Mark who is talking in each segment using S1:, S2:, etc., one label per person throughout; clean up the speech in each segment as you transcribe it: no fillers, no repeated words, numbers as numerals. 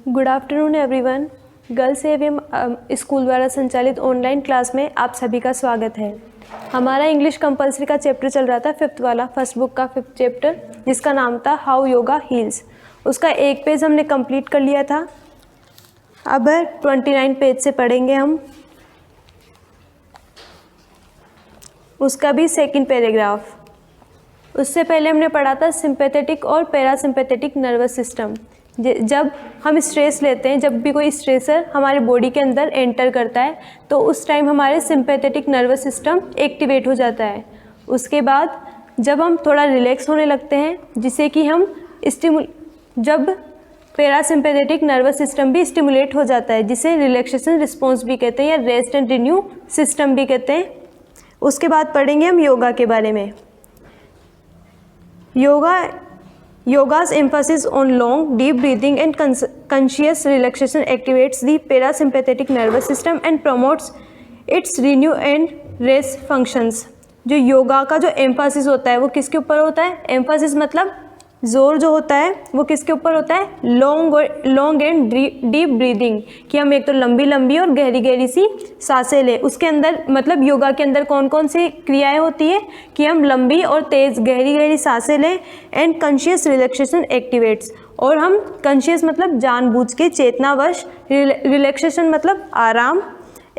S1: Good afternoon everyone. Girls AVM school द्वारा संचालित online class में आप सभी का स्वागत है। हमारा इंग्लिश कंपलसरी का चैप्टर चल रहा था 5th वाला, फर्स्ट बुक का 5th चैप्टर, जिसका नाम था हाउ योगा हील्स। उसका एक पेज हमने कंप्लीट कर लिया था। अब 29 पेज से पढ़ेंगे हम, उसका भी सेकंड पैराग्राफ। उससे पहले हमने पढ़ा था सिंपैथेटिक और पैरासिम्पैथेटिक नर्वस सिस्टम। जब हम स्ट्रेस लेते हैं, जब भी कोई स्ट्रेसर हमारे बॉडी के अंदर एंटर करता है तो उस टाइम हमारे सिंपैथेटिक नर्वस सिस्टम एक्टिवेट हो जाता है। उसके बाद जब हम थोड़ा रिलैक्स होने लगते हैं, जिससे कि हम जब पैरासिम्पैथेटिक नर्वस सिस्टम भी स्टिमुलेट हो जाता है, जिसे रिलैक्सेशन रिस्पॉन्स भी कहते हैं या रेस्ट एंड रिन्यू सिस्टम भी कहते हैं। उसके बाद पढ़ेंगे हम योगा के बारे में। Yoga's emphasis on long, deep breathing and conscious relaxation activates the parasympathetic nervous system and promotes its renew and rest functions। जो योगा का जो एम्फासिस होता है वो किसके ऊपर होता है? एम्फासिस मतलब जोर जो होता है वो किसके ऊपर होता है? लॉन्ग एंड डीप ब्रीदिंग, कि हम एक तो लंबी लंबी और गहरी गहरी सी सांसें लें। उसके अंदर मतलब योगा के अंदर कौन कौन सी क्रियाएं होती है कि हम लंबी और तेज़ गहरी गहरी सांसें लें। एंड कॉन्शियस रिलैक्सेशन एक्टिवेट्स, और हम कॉन्शियस मतलब जानबूझ के चेतनावश, रिलैक्सेशन मतलब आराम,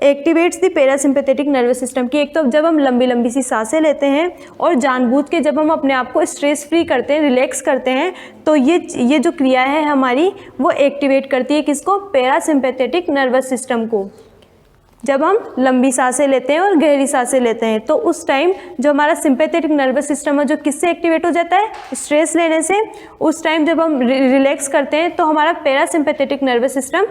S1: activates the parasympathetic nervous system, की एक तो जब हम लंबी लंबी सी सांसें लेते हैं और जानबूझ के जब हम अपने आप को स्ट्रेस फ्री करते हैं, रिलैक्स करते हैं, तो ये जो क्रिया है हमारी वो एक्टिवेट करती है किसको? पैरासिम्पैथेटिक नर्वस सिस्टम को। जब हम लंबी सांसें लेते हैं और गहरी सांसें लेते हैं तो उस टाइम जो हमारा सिंपैथेटिक नर्वस सिस्टम है जो किससे एक्टिवेट हो जाता है? स्ट्रेस लेने से। उस टाइम जब हम रिलैक्स करते हैं तो हमारा पैरासिम्पैथेटिक नर्वस सिस्टम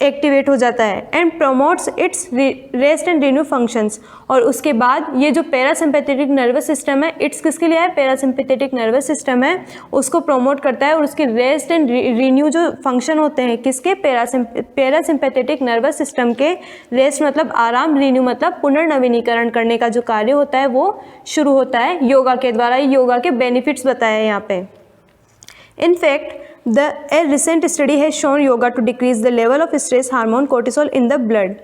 S1: एक्टिवेट हो जाता है and promotes it's rest and renew functions. और उसके बाद ये जो पैरासिम्पैथेटिक नर्वस सिस्टम है, इट्स किसके लिए है? पैरासिम्पैथेटिक नर्वस सिस्टम है, उसको प्रमोट करता है और उसके रेस्ट एंड रिन्यू जो फंक्शन होते हैं किसके? पैरासिम्पैथेटिक नर्वस सिस्टम के। रेस्ट मतलब आराम, रिन्यू मतलब पुनर्नवीनीकरण करने का जो कार्य होता है वो शुरू होता है योगा के द्वारा। योगा के बेनिफिट्स बताए यहाँ पे। In fact, a recent study has shown yoga to decrease the level of stress hormone cortisol in the blood.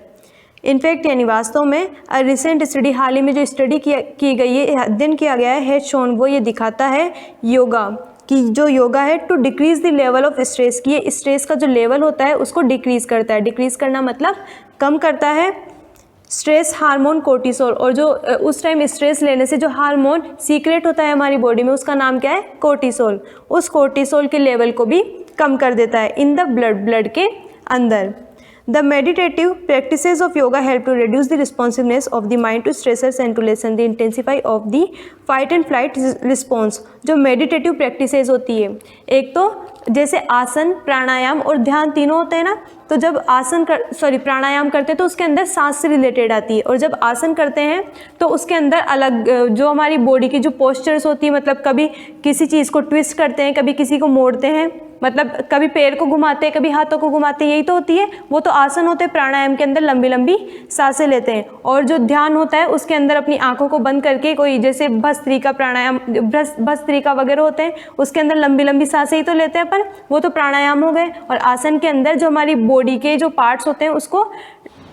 S1: In fact यानी वास्तव में रिसेंट स्टडी, हाल ही में जो स्टडी की गई है, अध्ययन किया गया है शोन, वो ये दिखाता है योगा कि जो योगा है to decrease the level of stress, की ये स्ट्रेस का जो लेवल होता है उसको डिक्रीज करता है। डिक्रीज करना मतलब कम करता है स्ट्रेस हार्मोन कोर्टिसोल। और जो उस टाइम स्ट्रेस लेने से जो हार्मोन सीक्रेट होता है हमारी बॉडी में उसका नाम क्या है? कोर्टिसोल। उस कोर्टिसोल के लेवल को भी कम कर देता है इन द ब्लड के अंदर। The meditative practices of yoga help to reduce the responsiveness of the mind to stressors and to lessen the intensity of the fight and flight response। जो meditative practices होती है, एक तो जैसे आसन, प्राणायाम और ध्यान तीनों होते हैं ना, तो जब प्राणायाम करते हैं तो उसके अंदर सांस से रिलेटेड आती है, और जब आसन करते हैं तो उसके अंदर अलग जो हमारी बॉडी की जो पोस्चर्स होती है, मतलब कभी किसी चीज़ को ट्विस्ट करते हैं, कभी किसी को मोड़ते हैं, मतलब कभी पैर को घुमाते हैं, कभी हाथों को घुमाते हैं, यही तो होती है, वो तो आसन होते हैं। प्राणायाम के अंदर लंबी लंबी सांसें लेते हैं। और जो ध्यान होता है उसके अंदर अपनी आंखों को बंद करके कोई जैसे भस्त्रिका प्राणायाम, भस्त्रिका वगैरह होते हैं, उसके अंदर लंबी लंबी सांसें ही तो लेते हैं अपन, वो तो प्राणायाम हो गए। और आसन के अंदर जो हमारी बॉडी के जो पार्ट्स होते हैं उसको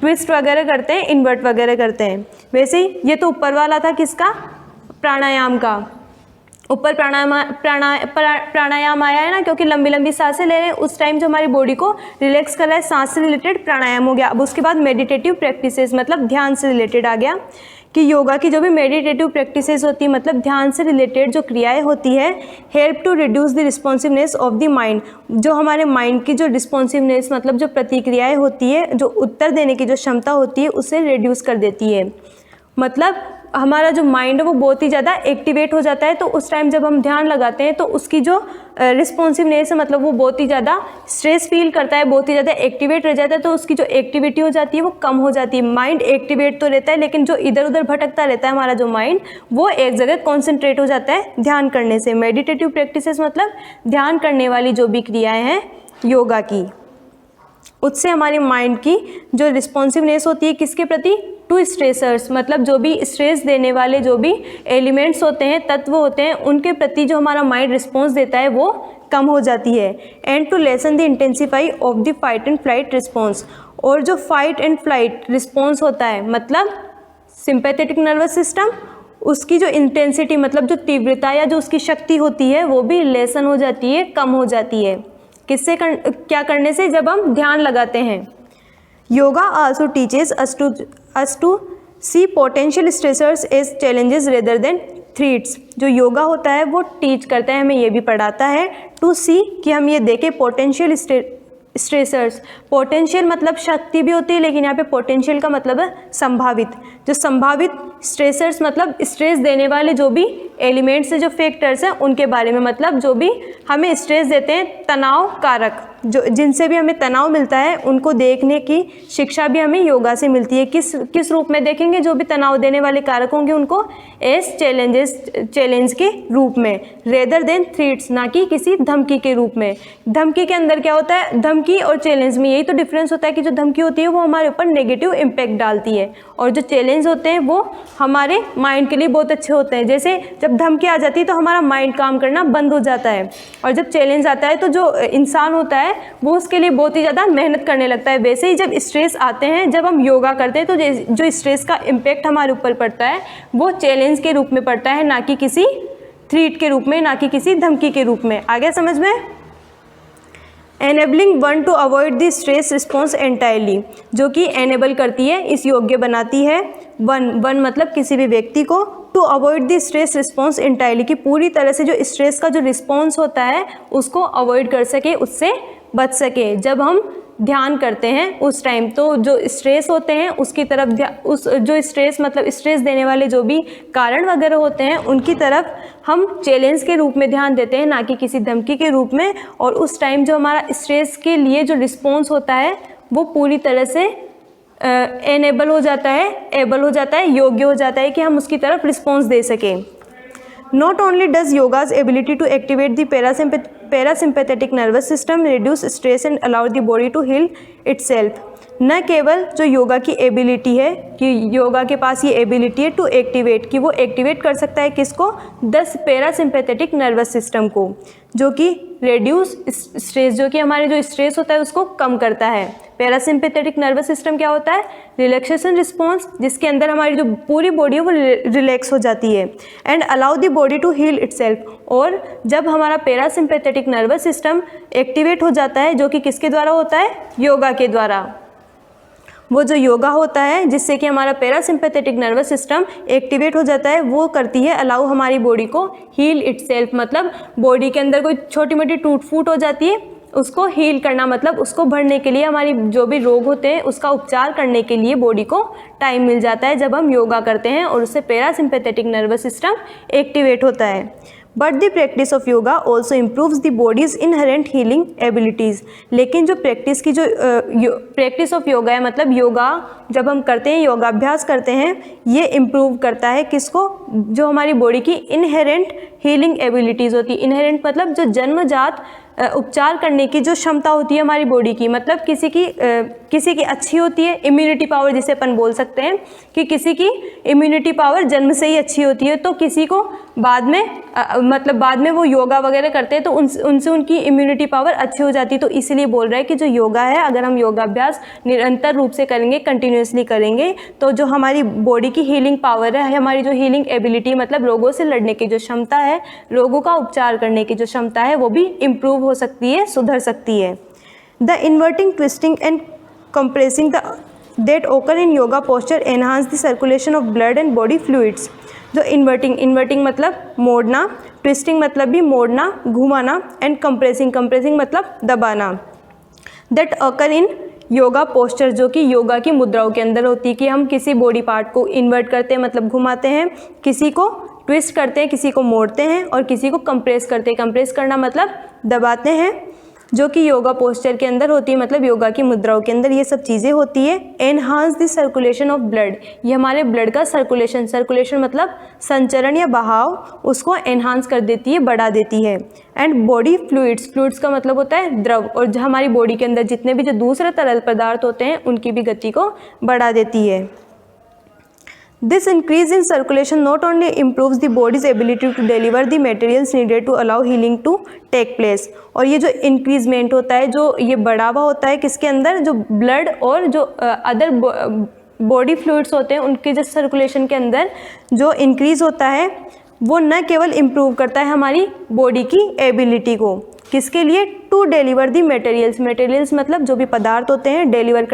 S1: ट्विस्ट वगैरह करते हैं, इन्वर्ट वगैरह करते हैं। वैसे ही ये तो ऊपर वाला था किसका? प्राणायाम का। ऊपर प्राणायाम आया है ना, क्योंकि लंबी लंबी सांसें ले रहे हैं, उस टाइम जो हमारी बॉडी को रिलैक्स कर रहा है, सांस से रिलेटेड प्राणायाम हो गया। अब उसके बाद मेडिटेटिव प्रैक्टिसेस मतलब ध्यान से रिलेटेड आ गया कि योगा की जो भी मेडिटेटिव प्रैक्टिसेस होती है मतलब ध्यान से रिलेटेड जो क्रियाएं होती है, help to reduce the responsiveness of the mind. जो हमारे माइंड की जो रिस्पॉन्सिवनेस मतलब जो प्रतिक्रियाएं होती है, जो उत्तर देने की जो क्षमता होती है, उसे रिड्यूस कर देती है। मतलब हमारा जो माइंड है वो बहुत ही ज़्यादा एक्टिवेट हो जाता है। तो उस टाइम जब हम ध्यान लगाते हैं तो उसकी जो रिस्पॉन्सिवनेस है मतलब वो बहुत ही ज़्यादा स्ट्रेस फील करता है, बहुत ही ज़्यादा एक्टिवेट रह जाता है, तो उसकी जो एक्टिविटी हो जाती है वो कम हो जाती है। माइंड एक्टिवेट तो रहता है लेकिन जो इधर उधर भटकता रहता है हमारा जो माइंड, वो एक जगह कॉन्सेंट्रेट हो जाता है ध्यान करने से। मेडिटेटिव प्रैक्टिसेस मतलब ध्यान करने वाली जो भी क्रियाएँ हैं योगा की, उससे हमारे माइंड की जो रिस्पॉन्सिवनेस होती है किसके प्रति? टू स्ट्रेसर्स, मतलब जो भी स्ट्रेस देने वाले जो भी एलिमेंट्स होते हैं, तत्व होते हैं, उनके प्रति जो हमारा माइंड रिस्पॉन्स देता है वो कम हो जाती है। And to lessen the intensify of the fight and flight response, और जो फाइट एंड फ्लाइट रिस्पॉन्स होता है मतलब सिंपैथेटिक नर्वस सिस्टम, उसकी जो इंटेंसिटी मतलब जो तीव्रता या जो उसकी शक्ति होती है वो भी लेसन हो जाती है, कम हो जाती है। किससे क्या करने से? जब हम ध्यान लगाते हैं। Yoga also teaches us to see potential stressors as challenges rather than threats. जो योगा होता है वो टीच करता है, हमें ये भी पढ़ाता है टू सी, कि हम ये देखें पोटेंशियल स्ट्रेसर्स। पोटेंशियल मतलब शक्ति भी होती है, लेकिन यहाँ पे पोटेंशियल का मतलब है संभावित। जो संभावित स्ट्रेसर्स मतलब स्ट्रेस देने वाले जो भी एलिमेंट्स हैं, जो फैक्टर्स हैं, उनके बारे में, मतलब जो भी हमें स्ट्रेस देते हैं, तनाव कारक, जो जिनसे भी हमें तनाव मिलता है, उनको देखने की शिक्षा भी हमें योगा से मिलती है। किस रूप में देखेंगे? जो भी तनाव देने वाले कारक होंगे उनको एज चैलेंज के रूप में, रेदर देन थ्रेट्स, ना कि किसी धमकी के रूप में। धमकी के अंदर क्या होता है? धमकी और चैलेंज में यही तो डिफरेंस होता है कि जो धमकी होती है वो हमारे ऊपर नेगेटिव इम्पैक्ट डालती है, और जो चैलेंज होते हैं वो हमारे माइंड के लिए बहुत अच्छे होते हैं। जैसे जब धमकी आ जाती है तो हमारा माइंड काम करना बंद हो जाता है, और जब चैलेंज आता है तो जो इंसान होता है वो उसके लिए बहुत ही ज़्यादा मेहनत करने लगता है। वैसे ही जब स्ट्रेस आते हैं, जब हम योगा करते हैं, तो जो स्ट्रेस का इम्पैक्ट हमारे ऊपर पड़ता है वो चैलेंज के रूप में पड़ता है, ना कि किसी थ्रेट के रूप में, ना कि किसी धमकी के रूप में। आगे समझ में? Enabling one two avoid the stress response entirely, जो कि एनेबल करती है, इस योग्य बनाती है वन मतलब किसी भी व्यक्ति को, to avoid the stress response entirely, कि पूरी तरह से जो स्ट्रेस का जो रिस्पॉन्स होता है उसको अवॉइड कर सके, उससे बच सके। जब हम ध्यान करते हैं उस टाइम, तो जो स्ट्रेस होते हैं उसकी तरफ उस जो स्ट्रेस मतलब स्ट्रेस देने वाले जो भी कारण वगैरह होते हैं उनकी तरफ हम चैलेंज के रूप में ध्यान देते हैं, ना कि किसी धमकी के रूप में। और उस टाइम जो हमारा स्ट्रेस के लिए जो रिस्पॉन्स होता है वो पूरी तरह से एनेबल हो जाता है, एबल हो जाता है, योग्य हो जाता है कि हम उसकी तरफ रिस्पॉन्स दे सकें। Not only does yoga's ability to activate the parasympathetic nervous system reduce stress and allow the body to heal itself, न केवल जो योगा की एबिलिटी है, कि योगा के पास ये एबिलिटी है टू एक्टिवेट, कि वो एक्टिवेट कर सकता है किसको? पैरासिम्पैथेटिक नर्वस सिस्टम को, जो कि रेड्यूस स्ट्रेस, जो कि हमारे जो स्ट्रेस होता है उसको कम करता है। पैरासिम्पैथेटिक नर्वस सिस्टम क्या होता है? रिलैक्सेशन रिस्पॉन्स, जिसके अंदर हमारी जो पूरी बॉडी है वो रिलैक्स हो जाती है। And allow the body to heal itself, और जब हमारा पैरासिम्पैथेटिक नर्वस सिस्टम एक्टिवेट हो जाता है, जो कि किसके द्वारा होता है? योगा के द्वारा। वो जो योगा होता है जिससे कि हमारा पैरासिम्पैथेटिक नर्वस सिस्टम एक्टिवेट हो जाता है, वो करती है अलाउ हमारी बॉडी को हील इटसेल्फ, मतलब बॉडी के अंदर कोई छोटी मोटी टूट फूट हो जाती है उसको हील करना, मतलब उसको भरने के लिए, हमारी जो भी रोग होते हैं उसका उपचार करने के लिए बॉडी को टाइम मिल जाता है जब हम योगा करते हैं, और उससे पैरासिम्पैथेटिक नर्वस सिस्टम एक्टिवेट होता है। But the practice of yoga also improves the bodies inherent healing abilities, लेकिन जो प्रैक्टिस की जो प्रैक्टिस ऑफ योगा है, मतलब योगा जब हम करते हैं, योगाभ्यास करते हैं, ये इम्प्रूव करता है किसको? जो हमारी बॉडी की इनहेरेंट हीलिंग एबिलिटीज़ होती है। इनहेरेंट मतलब जो जन्मजात उपचार करने की जो क्षमता होती है हमारी बॉडी की, मतलब किसी की अच्छी होती है इम्यूनिटी पावर, जिसे अपन बोल सकते हैं कि किसी की इम्यूनिटी पावर जन्म से ही अच्छी होती है, तो किसी को बाद में वो योगा वगैरह करते हैं तो उनसे उनकी इम्यूनिटी पावर अच्छी हो जाती है। तो इसलिए बोल रहा है कि जो योगा है, अगर हम योगाभ्यास निरंतर रूप से करेंगे, कंटिन्यूसली करेंगे, तो जो हमारी बॉडी की हीलिंग पावर है, हमारी जो हीलिंग एबिलिटी मतलब रोगों से लड़ने की जो क्षमता है, रोगों का उपचार करने की जो क्षमता है, वो भी इम्प्रूव हो सकती है, सुधर सकती है। The inverting, twisting and compressing that occur in yoga posture enhance the circulation of blood and body fluids। जो इन्वर्टिंग मतलब मोड़ना, ट्विस्टिंग मतलब भी मोड़ना, घुमाना, एंड कंप्रेसिंग मतलब दबाना, that occur in yoga posture, जो कि योगा की मुद्राओं के अंदर होती है, कि हम किसी बॉडी पार्ट को इन्वर्ट करते हैं मतलब घुमाते हैं, किसी को ट्विस्ट करते हैं, किसी को मोड़ते हैं, और किसी को कंप्रेस करते हैं। कंप्रेस करना मतलब दबाते हैं, जो कि योगा पोस्चर के अंदर होती है, मतलब योगा की मुद्राओं के अंदर ये सब चीज़ें होती है। Enhance the circulation of blood, ये हमारे ब्लड का सर्कुलेशन मतलब संचरण या बहाव, उसको एनहांस कर देती है, बढ़ा देती है। एंड बॉडी फ्लूइड्स का मतलब होता है द्रव, और जो हमारी बॉडी के अंदर जितने भी जो दूसरे तरल पदार्थ होते हैं उनकी भी गति को बढ़ा देती है। This increase in circulation not only improves the body's ability to deliver the materials needed to allow healing to take place। और ये जो इंक्रीजमेंट होता है, जो ये बढ़ावा होता है किसके अंदर, जो ब्लड और जो अदर बॉडी फ्लूइड्स होते हैं उनके जो सर्कुलेशन के अंदर जो इंक्रीज होता है, वो न केवल इम्प्रूव करता है हमारी बॉडी की एबिलिटी को, किसके लिए, to deliver the materials. Materials मतलब जो भी पदार्थ होते हैं, डिलीवर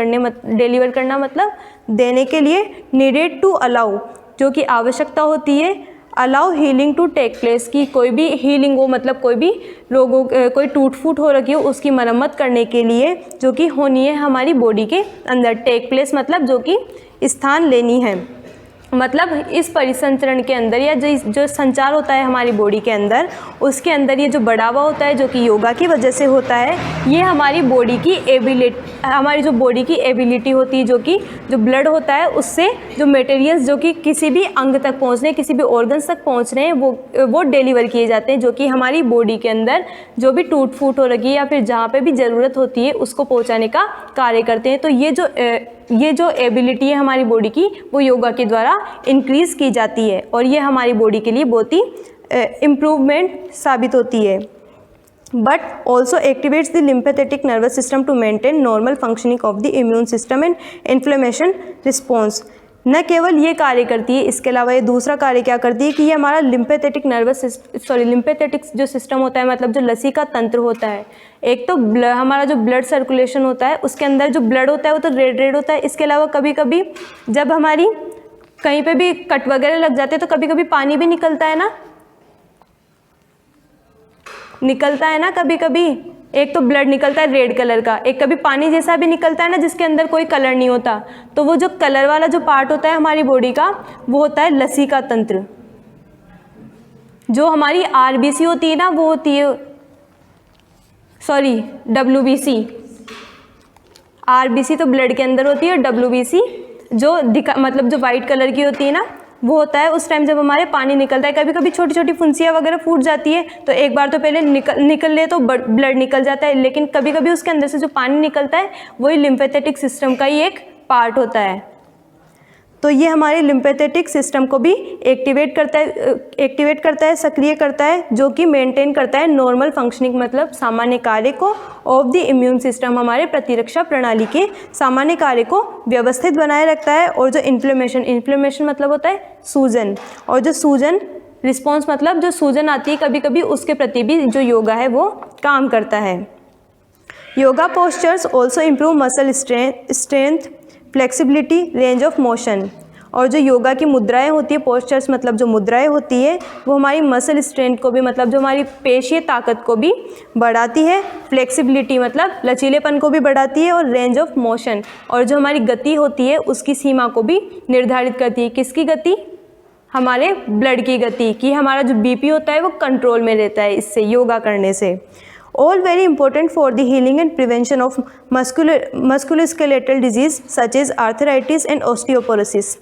S1: करना मतलब देने के लिए, नीडेड टू अलाउ जो कि आवश्यकता होती है, allow healing to take place की कोई भी हीलिंग हो, मतलब कोई भी रोगों कोई टूट फूट हो रखी हो उसकी मरम्मत करने के लिए जो कि होनी है हमारी बॉडी के अंदर। टेक प्लेस मतलब जो कि स्थान लेनी है, मतलब इस परिसंचरण के अंदर या जो संचार होता है हमारी बॉडी के अंदर, उसके अंदर ये जो बढ़ावा होता है जो कि योगा की वजह से होता है, ये हमारी बॉडी की एबिलिटी होती है, जो कि जो ब्लड होता है उससे जो मटेरियल्स जो कि किसी भी अंग तक पहुँच रहे हैं, किसी भी ऑर्गन्स तक पहुँच रहे हैं, वो डिलीवर किए जाते हैं, जो कि हमारी बॉडी के अंदर जो भी टूट फूट हो रही है या फिर जहाँ पे भी ज़रूरत होती है उसको पहुँचाने का कार्य करते हैं। तो ये जो एबिलिटी है हमारी बॉडी की, वो योगा के द्वारा इंक्रीज़ की जाती है और ये हमारी बॉडी के लिए बहुत ही इम्प्रूवमेंट साबित होती है। But also activates the lymphatic nervous system to maintain normal functioning of the immune system and inflammation response. न केवल ये कार्य करती है, इसके अलावा ये दूसरा कार्य क्या करती है कि ये हमारा लिम्फेथेटिक जो सिस्टम होता है, मतलब जो लसीका तंत्र होता है, एक तो हमारा जो ब्लड सर्कुलेशन होता है उसके अंदर जो ब्लड होता है वो तो रेड होता है। इसके अलावा कभी कभी जब हमारी कहीं पे भी कट वगैरह लग जाते हैं तो कभी कभी पानी भी निकलता है ना कभी कभी। एक तो ब्लड निकलता है रेड कलर का, एक कभी पानी जैसा भी निकलता है ना जिसके अंदर कोई कलर नहीं होता। तो वो जो कलर वाला जो पार्ट होता है हमारी बॉडी का, वो होता है लसीका तंत्र। जो हमारी आरबीसी होती है ना, वो होती है डब्ल्यूबीसी। आरबीसी तो ब्लड के अंदर होती है, डब्ल्यूबीसी जो मतलब जो वाइट कलर की होती है ना, वो होता है उस टाइम जब हमारे पानी निकलता है। कभी कभी छोटी छोटी फुंसियाँ वगैरह फूट जाती है तो एक बार तो पहले निकल ले तो ब्लड निकल जाता है, लेकिन कभी कभी उसके अंदर से जो पानी निकलता है वही लिम्फेथेटिक सिस्टम का ही एक पार्ट होता है। तो ये हमारे लिम्फेथेटिक सिस्टम को भी एक्टिवेट करता है, सक्रिय करता है, जो कि मेंटेन करता है नॉर्मल फंक्शनिंग मतलब सामान्य कार्य को ऑफ द इम्यून सिस्टम, हमारे प्रतिरक्षा प्रणाली के सामान्य कार्य को व्यवस्थित बनाए रखता है। और जो इन्फ्लेमेशन मतलब होता है सूजन, और जो सूजन रिस्पॉन्स मतलब जो सूजन आती है कभी कभी, उसके प्रति भी जो योगा है वो काम करता है। Yoga postures also improve muscle strength, flexibility, range of motion. और जो योगा की मुद्राएं होती है, पोस्चर्स मतलब जो मुद्राएं होती है, वो हमारी मसल स्ट्रेंथ को भी मतलब जो हमारी पेशीय ताकत को भी बढ़ाती है, फ्लेक्सिबिलिटी मतलब लचीलेपन को भी बढ़ाती है, और रेंज ऑफ मोशन और जो हमारी गति होती है उसकी सीमा को भी निर्धारित करती है। किसकी गति? हमारे ब्लड की गति, कि हमारा जो बीपी होता है वो कंट्रोल में रहता है इससे, योगा करने से। All very important for the healing and prevention of musculoskeletal disease such as arthritis and osteoporosis.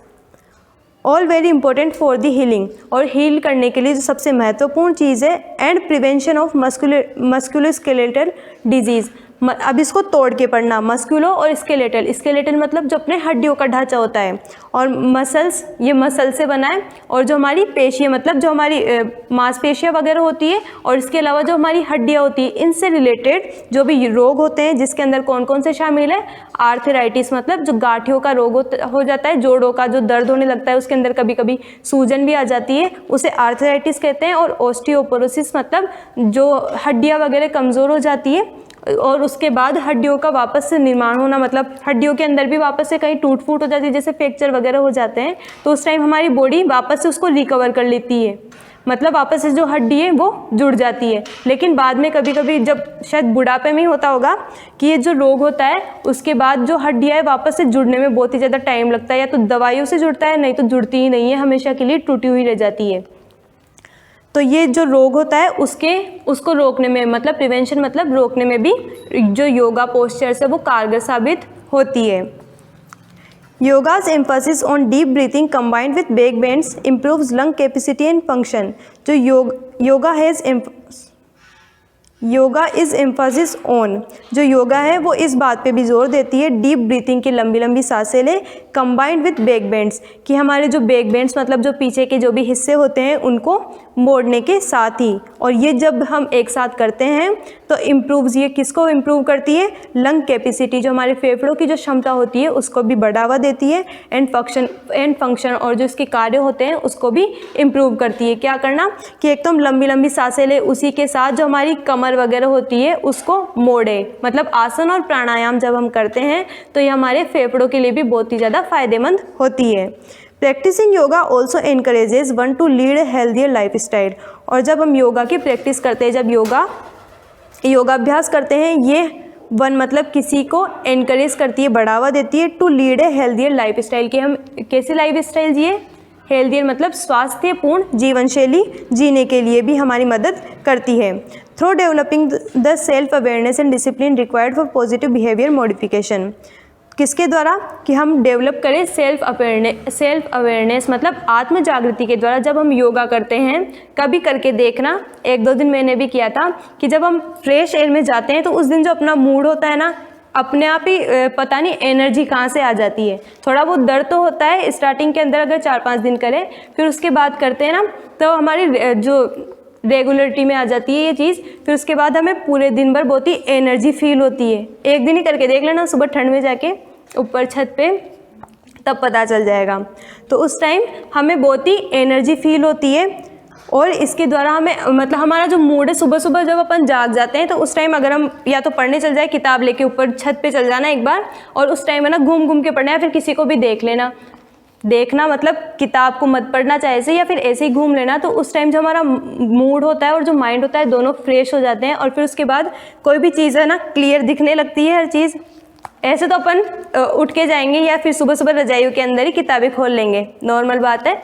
S1: All very important for the healing, और हील करने के लिए जो सबसे महत्वपूर्ण चीज़ है, and prevention of musculoskeletal disease. अब इसको तोड़ के पढ़ना, मस्कुलो और स्केलेटल मतलब जो अपने हड्डियों का ढांचा होता है, और मसल्स ये मसल से बना है, और जो हमारी पेशियाँ मतलब जो हमारी मांसपेशियाँ वगैरह होती है, और इसके अलावा जो हमारी हड्डियाँ होती है, इनसे रिलेटेड जो भी रोग होते हैं, जिसके अंदर कौन कौन से शामिल है? आर्थराइटिस मतलब जो गांठियों का रोग हो जाता है, जोड़ों का जो दर्द होने लगता है, उसके अंदर कभी कभी सूजन भी आ जाती है, उसे आर्थराइटिस कहते हैं। और ऑस्टियोपोरोसिस मतलब जो हड्डियाँ वगैरह कमज़ोर हो जाती है और उसके बाद हड्डियों का वापस से निर्माण होना, मतलब हड्डियों के अंदर भी वापस से कहीं टूट फूट हो जाती है, जैसे फ्रैक्चर वगैरह हो जाते हैं, तो उस टाइम हमारी बॉडी वापस से उसको रिकवर कर लेती है, मतलब वापस से जो हड्डी है वो जुड़ जाती है। लेकिन बाद में कभी कभी जब शायद बुढ़ापे में ही होता होगा कि ये जो रोग होता है, उसके बाद जो हड्डियाँ है वापस से जुड़ने में बहुत ही ज़्यादा टाइम लगता है, या तो दवाइयों से जुड़ता है, नहीं तो जुड़ती ही नहीं है, हमेशा के लिए टूटी हुई रह जाती है। तो ये जो रोग होता है उसको रोकने में मतलब प्रिवेंशन मतलब रोकने में भी जो योगा पोस्चर्स है वो कारगर साबित होती है। योगा's emphasis on deep breathing combined with back bends improves lung capacity and function। जो योगा इज़ एम्फासिस ऑन, जो योगा है वो इस बात पे भी जोर देती है डीप ब्रीथिंग की, लंबी लंबी सांसें लें, कंबाइंड विद बैक बेंड्स, कि हमारे जो बैक बेंड्स मतलब जो पीछे के जो भी हिस्से होते हैं उनको मोड़ने के साथ ही, और ये जब हम एक साथ करते हैं तो इम्प्रूव्स, ये किसको इम्प्रूव करती है, लंग कैपेसिटी, जो हमारे फेफड़ों की जो क्षमता होती है उसको भी बढ़ावा देती है, एंड फंक्शन और जो इसके कार्य होते हैं उसको भी इम्प्रूव करती है। क्या करना कि एकदम लंबी लंबी सांसें ले, उसी के साथ जो हमारी कमर वगैरह होती है उसको मोड़े, मतलब आसन और प्राणायाम जब हम करते हैं तो ये हमारे फेफड़ों के लिए भी बहुत ही ज़्यादा फायदेमंद होती है। Practising yoga also encourages one to lead a healthier lifestyle, और जब हम योगा की प्रैक्टिस करते हैं, जब योगाभ्यास करते हैं, ये वन मतलब किसी को एनकरेज करती है, बढ़ावा देती है to lead a healthier lifestyle, कि हम कैसे लाइफ स्टाइल जिए, हेल्थियर मतलब स्वास्थ्यपूर्ण जीवन शैली जीने के लिए भी हमारी मदद करती है। Through developing the self awareness and discipline required for positive behaviour modification, किसके द्वारा कि हम डेवलप करें सेल्फ अवेयरनेस मतलब आत्म जागृति के द्वारा। जब हम योगा करते हैं, कभी करके देखना, 1-2 दिन मैंने भी किया था, कि जब हम फ्रेश एयर में जाते हैं तो उस दिन जो अपना मूड होता है ना, अपने आप ही पता नहीं एनर्जी कहाँ से आ जाती है। थोड़ा बहुत दर्द तो होता है स्टार्टिंग के अंदर, अगर 4-5 दिन करें, फिर उसके बाद करते हैं ना तो हमारी जो रेगुलरिटी में आ जाती है ये चीज़, फिर उसके बाद हमें पूरे दिन भर बहुत ही एनर्जी फील होती है। एक दिन ही करके देख लेना, सुबह ठंड में जाके ऊपर छत पे, तब पता चल जाएगा। तो उस टाइम हमें बहुत ही एनर्जी फील होती है, और इसके द्वारा हमें मतलब हमारा जो मूड है, सुबह सुबह जब अपन जाग जाते हैं तो उस टाइम अगर हम या तो पढ़ने चल जाए, किताब लेके ऊपर छत पे चल जाना एक बार, और उस टाइम है ना घूम घूम के पढ़ना है, फिर किसी को भी देख लेना, देखना मतलब किताब को मत पढ़ना चाहे ऐसे, या फिर ऐसे ही घूम लेना। तो उस टाइम जो हमारा मूड होता है और जो माइंड होता है दोनों फ्रेश हो जाते हैं, और फिर उसके बाद कोई भी चीज़ है ना क्लियर दिखने लगती है हर चीज़। ऐसे तो अपन उठ के जाएंगे या फिर सुबह सुबह रजाइयों के अंदर ही किताबें खोल लेंगे, नॉर्मल बात है।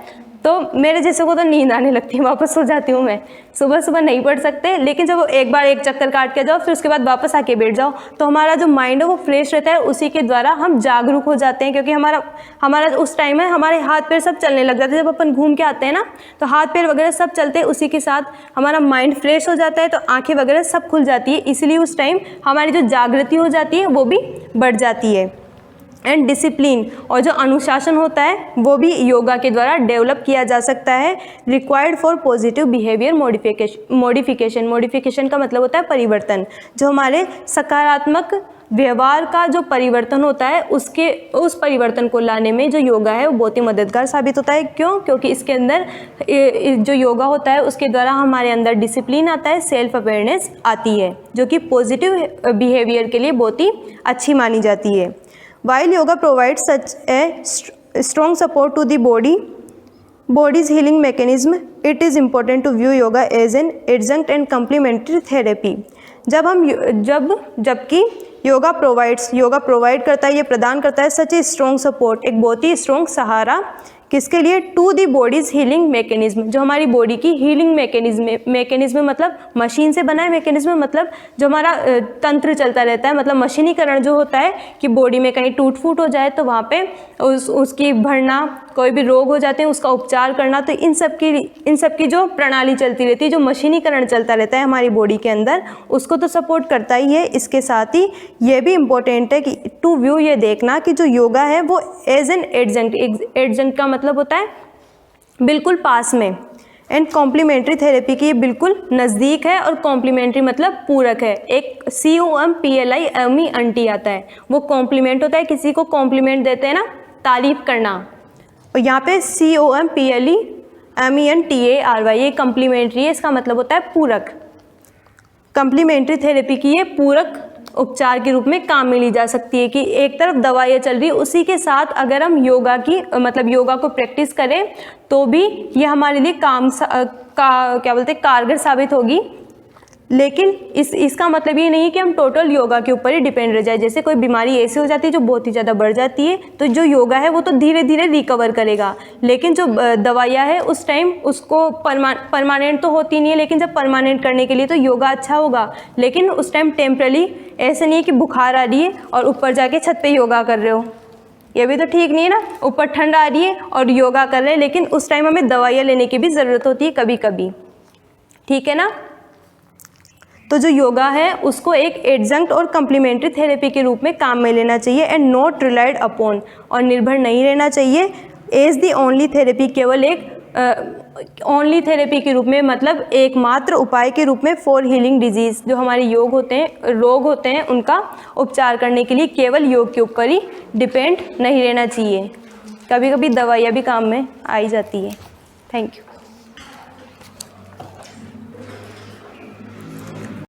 S1: तो मेरे जैसे को तो नींद आने लगती है, वापस सो जाती हूँ मैं, सुबह सुबह नहीं पढ़ सकते। लेकिन जब वो एक बार एक चक्कर काट के जाओ, फिर उसके बाद वापस आके बैठ जाओ, तो हमारा जो माइंड है वो फ्रेश रहता है, उसी के द्वारा हम जागरूक हो जाते हैं। क्योंकि हमारा उस टाइम है, हमारे हाथ पैर सब चलने लग जाते हैं। जब अपन घूम के आते हैं ना तो हाथ पैर वगैरह सब चलते हैं, उसी के साथ हमारा माइंड फ्रेश हो जाता है, तो आँखें वगैरह सब खुल जाती है। इसलिए उस टाइम हमारी जो जागृति हो जाती है वो भी बढ़ जाती है। एंड डिसिप्लिन और जो अनुशासन होता है वो भी योगा के द्वारा डेवलप किया जा सकता है। Required for positive behaviour modification का मतलब होता है परिवर्तन। जो हमारे सकारात्मक व्यवहार का जो परिवर्तन होता है उस परिवर्तन को लाने में जो योगा है वो बहुत ही मददगार साबित होता है। क्यों? क्योंकि इसके अंदर जो योगा होता है उसके द्वारा हमारे अंदर डिसिप्लिन आता है, सेल्फ अवेयरनेस आती है, जो कि पॉजिटिव बिहेवियर के लिए बहुत ही अच्छी मानी जाती है। While yoga provides such a strong support to the body's healing mechanism, it is important to view yoga as an adjunct and complementary therapy. जबकि योगा प्रोवाइड करता है, ये प्रदान करता है सच ए स्ट्रॉन्ग सपोर्ट, एक बहुत ही स्ट्रॉन्ग सहारा, किसके लिए? To the body's healing mechanism, जो हमारी बॉडी की हीलिंग मैकेनिज्म मतलब मशीन से बना है, मैकेनिज्म मतलब जो हमारा तंत्र चलता रहता है, मतलब मशीनीकरण जो होता है कि बॉडी में कहीं टूट फूट हो जाए तो वहाँ पे उसकी भरना, कोई भी रोग हो जाते हैं उसका उपचार करना, तो इन सब की जो प्रणाली चलती रहती है, जो मशीनीकरण चलता रहता है हमारी बॉडी के अंदर, उसको तो सपोर्ट करता ही है। इसके साथ ही ये भी इम्पोर्टेंट है कि टू व्यू, ये देखना कि जो योगा है वो एज एन एडजंक्ट का मतलब होता है बिल्कुल पास में, एंड कॉम्प्लीमेंट्री थेरेपी की ये बिल्कुल नज़दीक है, और कॉम्प्लीमेंट्री मतलब पूरक है। एक COMPLIMENT आता है, वो कॉम्प्लीमेंट होता है, किसी को कॉम्प्लीमेंट देते हैं ना, तारीफ करना, और यहाँ पे COMPLEMENTARY ये कॉम्प्लीमेंट्री है, इसका मतलब होता है पूरक। कॉम्प्लीमेंट्री थेरेपी की ये पूरक उपचार के रूप में काम में ली जा सकती है कि एक तरफ दवाइयाँ चल रही है, उसी के साथ अगर हम योगा को प्रैक्टिस करें तो भी ये हमारे लिए कारगर साबित होगी। लेकिन इसका मतलब ये नहीं कि हम टोटल योगा के ऊपर ही डिपेंड रह जाए। जैसे कोई बीमारी ऐसी हो जाती है जो बहुत ही ज़्यादा बढ़ जाती है, तो जो योगा है वो तो धीरे धीरे रिकवर करेगा, लेकिन जो दवाइयाँ है उस टाइम उसको परमानेंट तो होती नहीं है, लेकिन जब परमानेंट करने के लिए तो योगा अच्छा होगा। लेकिन उस टाइम टेम्पररी, ऐसे नहीं है कि बुखार आ रही है और ऊपर जाके छत पे योगा कर रहे हो, ये भी तो ठीक नहीं है ना। ऊपर ठंड आ रही है और योगा कर रहे हैं, लेकिन उस टाइम हमें दवाइयाँ लेने की भी ज़रूरत होती है कभी कभी, ठीक है ना। तो जो योगा है उसको एक एडजंक्ट और कम्प्लीमेंट्री थेरेपी के रूप में काम में लेना चाहिए एंड नॉट रिलाइड अपॉन, और निर्भर नहीं रहना चाहिए एज दी ओनली थेरेपी, केवल एक ओनली थेरेपी के रूप में, मतलब एकमात्र उपाय के रूप में फॉर हीलिंग डिजीज़, जो हमारे रोग होते हैं उनका उपचार करने के लिए केवल योग के ऊपर ही डिपेंड नहीं रहना चाहिए। कभी कभी दवाइयाँ भी काम में आई जाती है। Thank you.